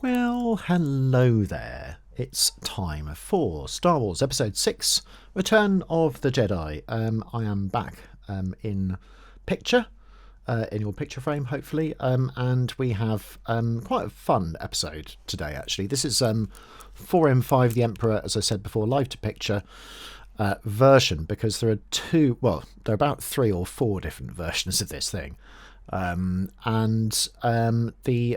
Well, hello there. It's time for Star Wars Episode 6, Return of the Jedi. I am back in picture, in your picture frame, hopefully, and we have quite a fun episode today, actually. This is 4M5 The Emperor, as I said before, live to picture version, because there are there are about 3 or 4 different versions of this thing. The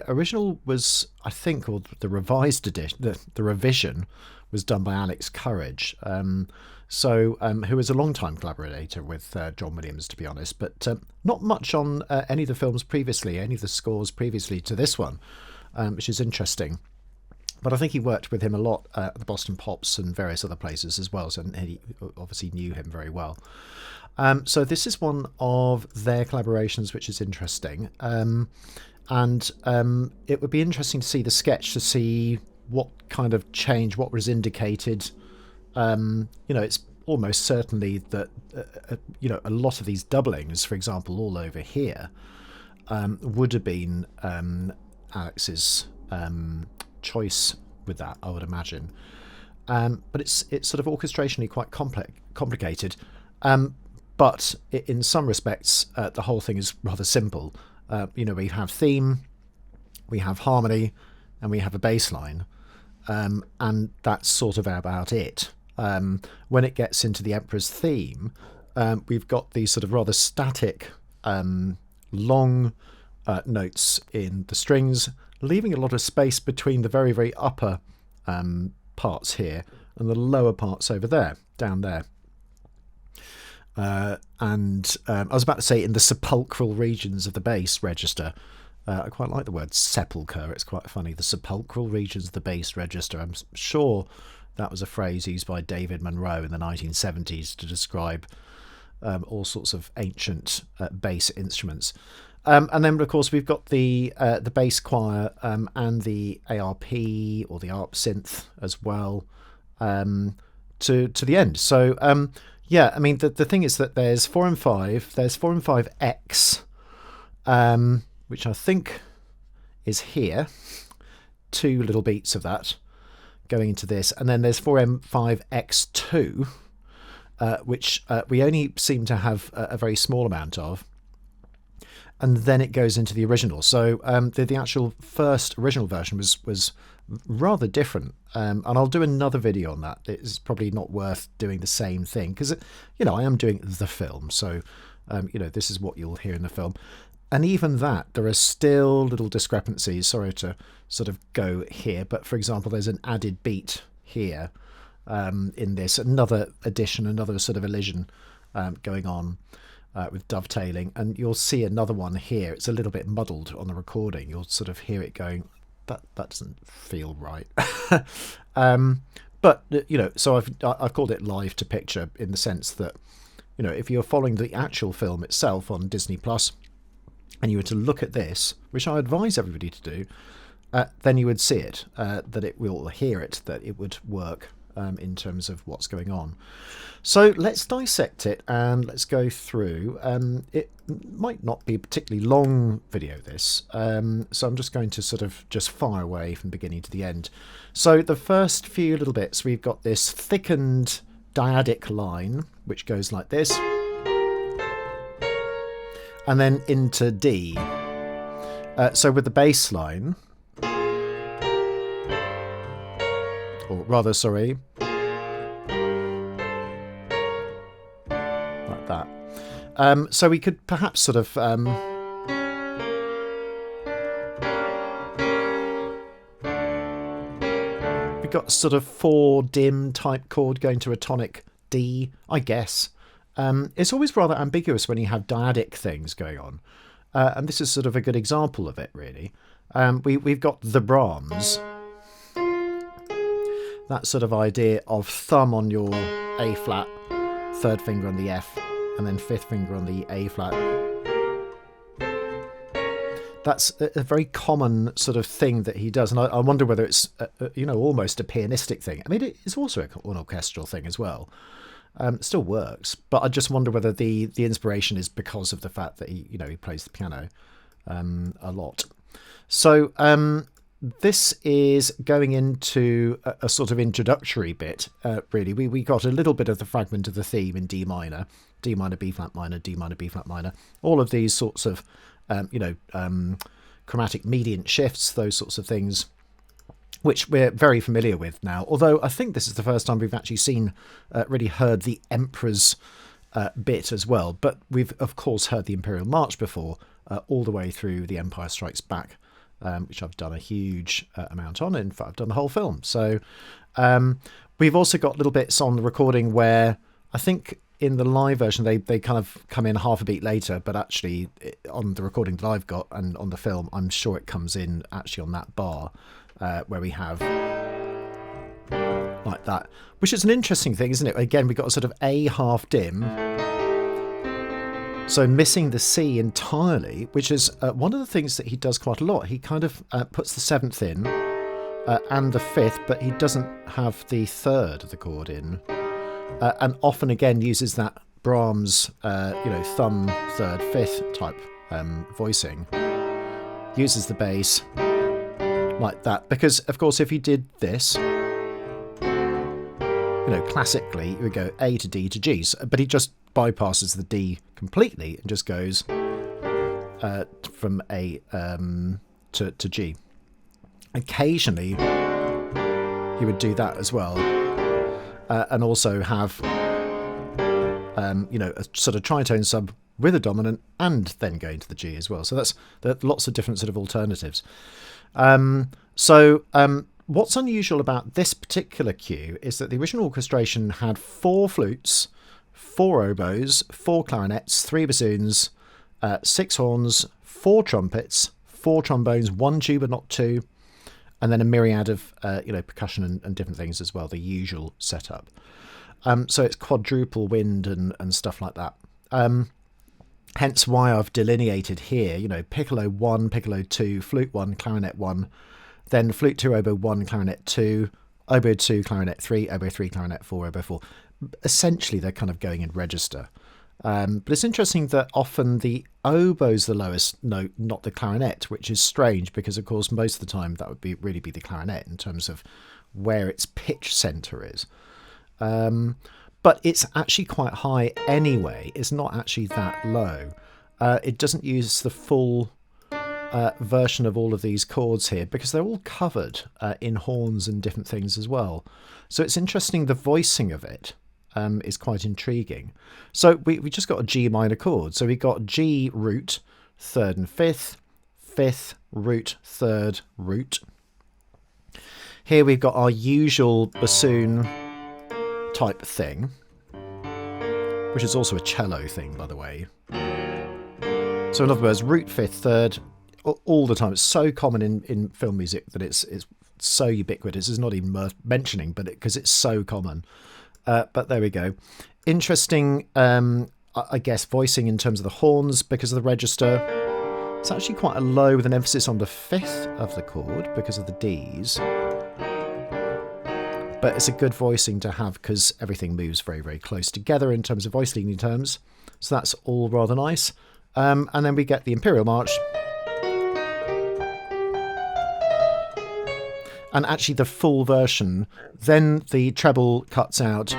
original was, I think, or the revised edition, the revision was done by Alex Courage, who was a long-time collaborator with John Williams, to be honest, but not much on any of the films previously, any of the scores previously to this one, which is interesting. But I think he worked with him a lot at the Boston Pops and various other places as well, so he obviously knew him very well. So this is one of their collaborations, which is interesting. It would be interesting to see the sketch, to see what kind of change, what was indicated. It's almost certainly that, a lot of these doublings, for example, all over here, would have been Alex's choice with that, I would imagine. But it's sort of orchestrationally quite complicated. But in some respects, the whole thing is rather simple. We have theme, we have harmony, and we have a bass line. And that's sort of about it. When it gets into the Emperor's theme, we've got these sort of rather static, long notes in the strings, leaving a lot of space between the very, very upper parts here and the lower parts over there, down there. I was about to say in the sepulchral regions of the bass register. I quite like the word sepulchre. It's quite funny. The sepulchral regions of the bass register. I'm sure that was a phrase used by David Monroe in the 1970s to describe all sorts of ancient bass instruments. And then, of course, we've got the bass choir and the ARP or the ARP synth as well to the end. So, the thing is that there's 4 and 5. There's 4 and 5X, which I think is here. 2 little beats of that going into this. And then there's 4M5X2, which we only seem to have a very small amount of. And then it goes into the original. So the actual first original version was rather different. And I'll do another video on that. It's probably not worth doing the same thing because, I am doing the film. So, this is what you'll hear in the film. And even that, there are still little discrepancies. Sorry to sort of go here. But for example, there's an added beat here in this. Another addition, another sort of elision going on. With dovetailing, and you'll see another one here. It's a little bit muddled on the recording. You'll sort of hear it going, that doesn't feel right. So I've called it live to picture in the sense that, if you're following the actual film itself on Disney Plus, and you were to look at this, which I advise everybody to do, then you would see it, that it will hear it, that it would work. In terms of what's going on. So let's dissect it and let's go through. It might not be a particularly long video, this, so I'm just going to sort of just fire away from beginning to the end. So the first few little bits, we've got this thickened dyadic line, which goes like this, and then into D. So with the bass line, or rather, sorry, like that. So we could perhaps sort of we've got sort of 4 dim type chord going to a tonic D, I guess. It's always rather ambiguous when you have dyadic things going on, and this is sort of a good example of it, really. We've got the Brahms. That sort of idea of thumb on your A flat, 3rd finger on the F, and then 5th finger on the A flat. That's a very common sort of thing that he does, and I wonder whether it's almost a pianistic thing. I mean, it's also an orchestral thing as well. It still works, but I just wonder whether the inspiration is because of the fact that he plays the piano a lot. So this is going into a sort of introductory bit, really. We got a little bit of the fragment of the theme in D minor, D minor, B flat minor, D minor, B flat minor, all of these sorts of, chromatic mediant shifts, those sorts of things, which we're very familiar with now. Although I think this is the first time we've actually seen, really heard the Emperor's bit as well. But we've, of course, heard the Imperial March before, all the way through The Empire Strikes Back, which I've done a huge amount on. In fact, I've done the whole film. So we've also got little bits on the recording where I think in the live version they kind of come in half a beat later, but actually on the recording that I've got and on the film, I'm sure it comes in actually on that bar where we have like that, which is an interesting thing, isn't it? Again, we've got a sort of A half dim, so missing the C entirely, which is one of the things that he does quite a lot. He kind of puts the seventh in and the fifth, but he doesn't have the third of the chord in, and often again uses that Brahms, thumb, third, fifth type voicing. Uses the bass like that, because of course if he did this, classically you would go A to D to G, but he just bypasses the D completely and just goes from A to G. Occasionally he would do that as well, and also have a sort of tritone sub with a dominant and then go into the G as well. So there are lots of different sort of alternatives. What's unusual about this particular cue is that the original orchestration had 4 flutes, 4 oboes, 4 clarinets, 3 bassoons, 6 horns, 4 trumpets, 4 trombones, 1 tuba, not 2, and then a myriad of percussion and different things as well, the usual setup. So it's quadruple wind and stuff like that. Hence why I've delineated here, piccolo 1, piccolo 2, flute 1, clarinet 1, then flute 2, oboe 1, clarinet 2, oboe 2, clarinet 3, oboe 3, clarinet 4, oboe 4. Essentially, they're kind of going in register. But it's interesting that often the oboe's the lowest note, not the clarinet, which is strange because, of course, most of the time that would really be the clarinet in terms of where its pitch centre is. But it's actually quite high anyway. It's not actually that low. It doesn't use the full version of all of these chords here because they're all covered in horns and different things as well. So it's interesting, the voicing of it is quite intriguing. So we just got a G minor chord. So we got G root, third and fifth, fifth, root, third, root. Here we've got our usual bassoon type thing, which is also a cello thing, by the way. So in other words, root, fifth, third, all the time. It's so common in film music that it's so ubiquitous. It's not even worth mentioning, but because it's so common. But there we go. Interesting, I guess, voicing in terms of the horns because of the register. It's actually quite a low with an emphasis on the fifth of the chord because of the Ds. But it's a good voicing to have because everything moves very, very close together in terms of voice leading terms. So that's all rather nice. And then we get the Imperial March. And actually the full version, then the treble cuts out.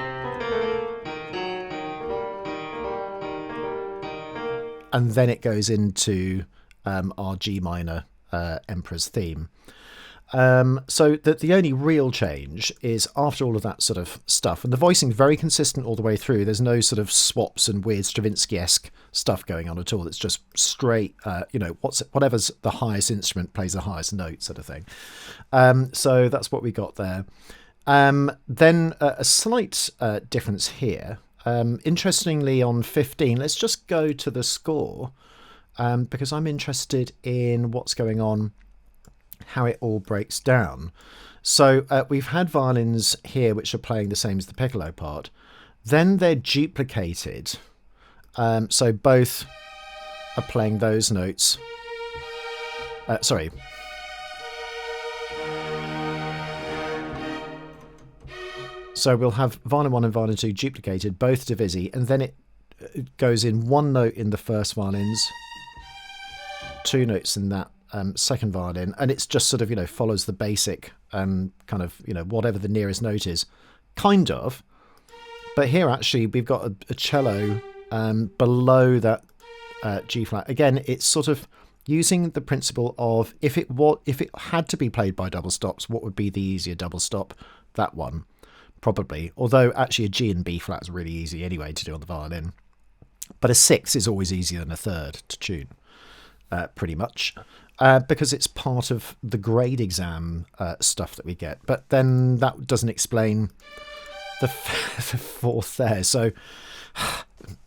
And then it goes into our G minor Emperor's theme. So the only real change is after all of that sort of stuff, and the voicing very consistent all the way through. There's no sort of swaps and weird Stravinsky-esque stuff going on at all. It's just straight, whatever's the highest instrument plays the highest note sort of thing. So that's what we got there. Then a slight difference here. Interestingly, on 15, let's just go to the score because I'm interested in what's going on, how it all breaks down. So we've had violins here which are playing the same as the piccolo part. Then they're duplicated. So both are playing those notes. Sorry. So we'll have violin 1 and violin 2 duplicated, both divisi, and then it goes in one note in the first violins, 2 notes in that second violin, and it's just sort of, you know, follows the basic kind of, you know, whatever the nearest note is, kind of. But here actually we've got a cello below that G flat. Again, it's sort of using the principle of if it had to be played by double stops, what would be the easier double stop? That one, probably. Although actually a G and B flat is really easy anyway to do on the violin. But a sixth is always easier than a third to tune, pretty much, because it's part of the grade exam stuff that we get. But then that doesn't explain the fourth there. So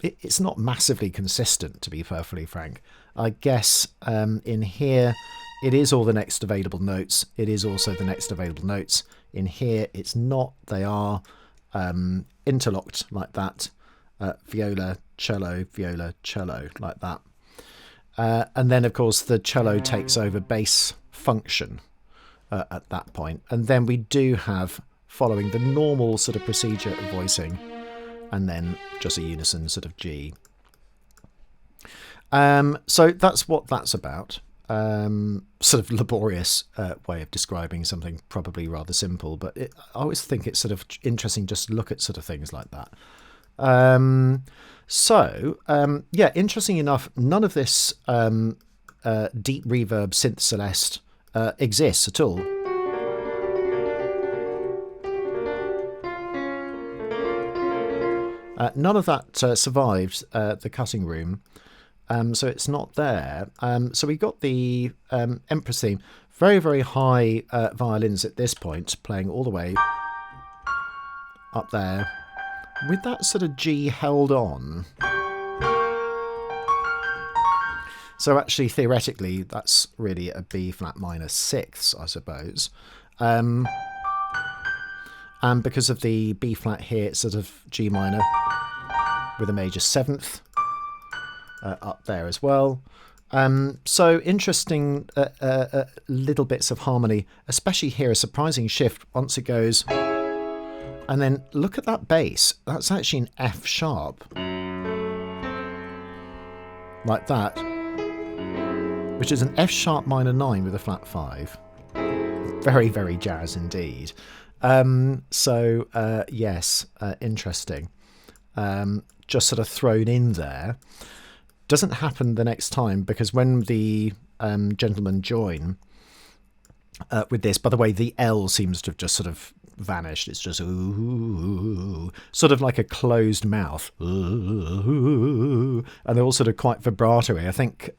it's not massively consistent, to be perfectly frank. I guess in here it is all the next available notes. It is also the next available notes. In here it's not. They are interlocked like that. Viola, cello, like that. And then, of course, the cello takes over bass function at that point. And then we do have, following the normal sort of procedure of voicing, and then just a unison sort of G. So that's what that's about. Sort of laborious way of describing something probably rather simple, but I always think it's sort of interesting just to look at sort of things like that. Yeah, interesting enough, none of this deep reverb synth Celeste exists at all. None of that survived the cutting room, so it's not there. So we got the Empress theme, very, very high violins at this point, playing all the way up there, with that sort of G held on. So actually, theoretically, that's really a B flat minor sixths, I suppose. And because of the B flat here, it's sort of G minor with a major seventh up there as well. So interesting little bits of harmony, especially here, a surprising shift once it goes. And then look at that bass. That's actually an F sharp. Like that. Which is an F sharp minor 9 with a flat 5. Very, very jazz indeed. Yes, interesting. Just sort of thrown in there. Doesn't happen the next time, because when the gentlemen join with this, by the way, the L seems to have just sort of vanished. It's just ooh, sort of like a closed mouth, ooh, and they're all sort of quite vibrato-y. I think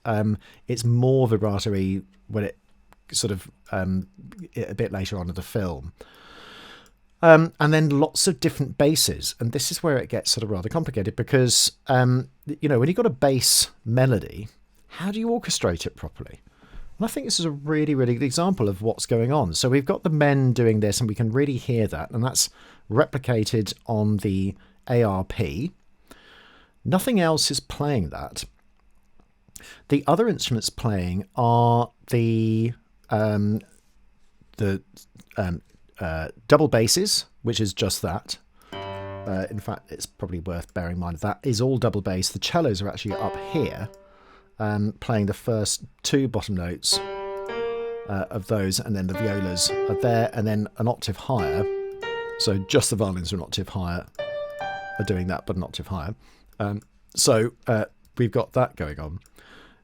it's more vibrato-y when it sort of a bit later on in the film. And then lots of different basses, and this is where it gets sort of rather complicated, because you know, when you've got a bass melody, how do you orchestrate it properly? And I think this is a really, really good example of what's going on. So we've got the men doing this, and we can really hear that, and that's replicated on the ARP. Nothing else is playing that. The other instruments playing are the double basses, which is just that. In fact, it's probably worth bearing in mind that is all double bass. The cellos are actually up here, playing the first two bottom notes of those, and then the violas are there, and then an octave higher. So just the violins are an octave higher, are doing that, but an octave higher. So we've got that going on.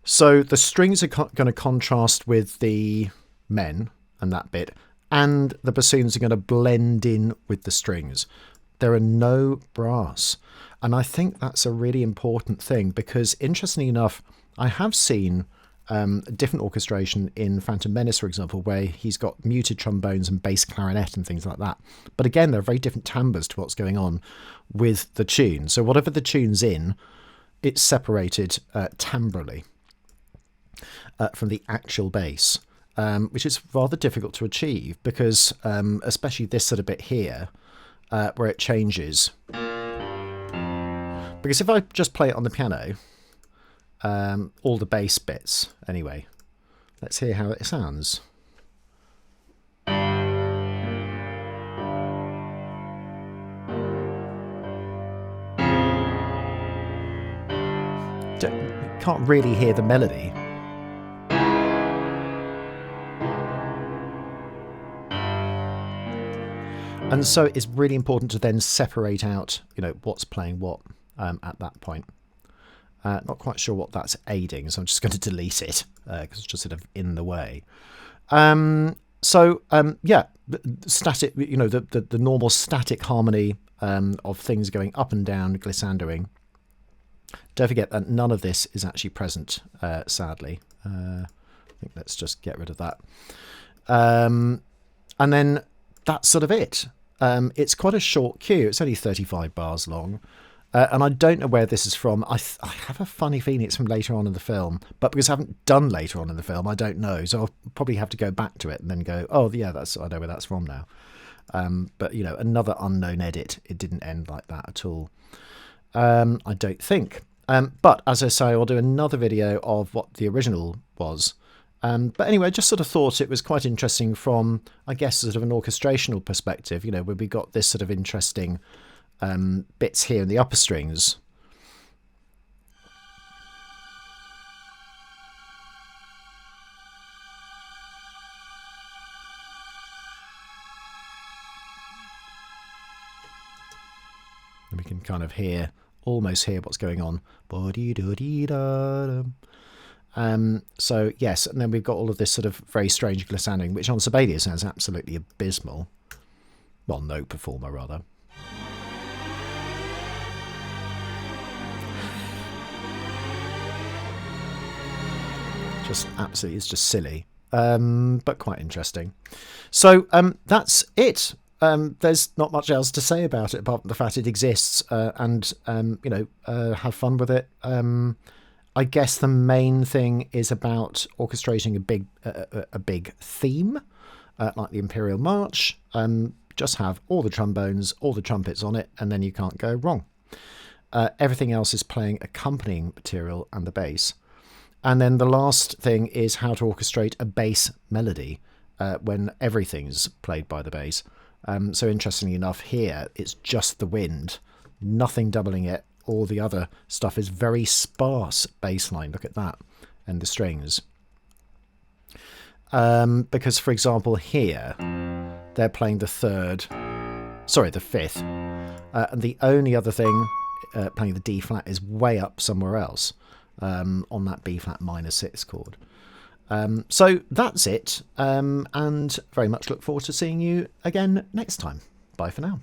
So the strings are going to contrast with the men and that bit, and the bassoons are going to blend in with the strings. There are no brass. And I think that's a really important thing, because interestingly enough, I have seen a different orchestration in Phantom Menace, for example, where he's got muted trombones and bass clarinet and things like that. But again, there are very different timbres to what's going on with the tune. So whatever the tune's in, it's separated timbrally from the actual bass, which is rather difficult to achieve, because especially this sort of bit here, where it changes. Because if I just play it on the piano, all the bass bits, anyway, let's hear how it sounds. Can't really hear the melody. And so it's really important to then separate out, you know, what's playing what at that point. Not quite sure what that's aiding, so I'm just going to delete it because it's just sort of in the way. Yeah, static, you know, the normal static harmony of things going up and down, glissandering. Don't forget that none of this is actually present, sadly. I think let's just get rid of that. And then that's sort of it. It's quite a short cue. It's only 35 bars long. And I don't know where this is from. I have a funny feeling it's from later on in the film. But because I haven't done later on in the film, I don't know. So I'll probably have to go back to it and then go, oh, yeah, I know where that's from now. But, you know, another unknown edit. It didn't end like that at all. I don't think. But as I say, I'll do another video of what the original was. But anyway, I just sort of thought it was quite interesting from, I guess, sort of an orchestrational perspective, you know, where we got this sort of interesting bits here in the upper strings. And we can kind of almost hear what's going on. So yes, and then we've got all of this sort of very strange glissandering, which on Sibelius sounds absolutely abysmal. Well, no performer rather. Just absolutely, it's just silly, but quite interesting. So that's it. There's not much else to say about it apart from the fact it exists, and you know, have fun with it. I guess the main thing is about orchestrating a big theme, like the Imperial March. Just have all the trombones, all the trumpets on it, and then you can't go wrong. Everything else is playing accompanying material and the bass. And then the last thing is how to orchestrate a bass melody when everything's played by the bass. So interestingly enough, here it's just the wind, nothing doubling it. All the other stuff is very sparse bass line. Look at that. And the strings. Because, for example, here they're playing the fifth. And the only other thing playing the D flat is way up somewhere else. On that B flat minor 6 chord. So that's it, and very much look forward to seeing you again next time. Bye for now.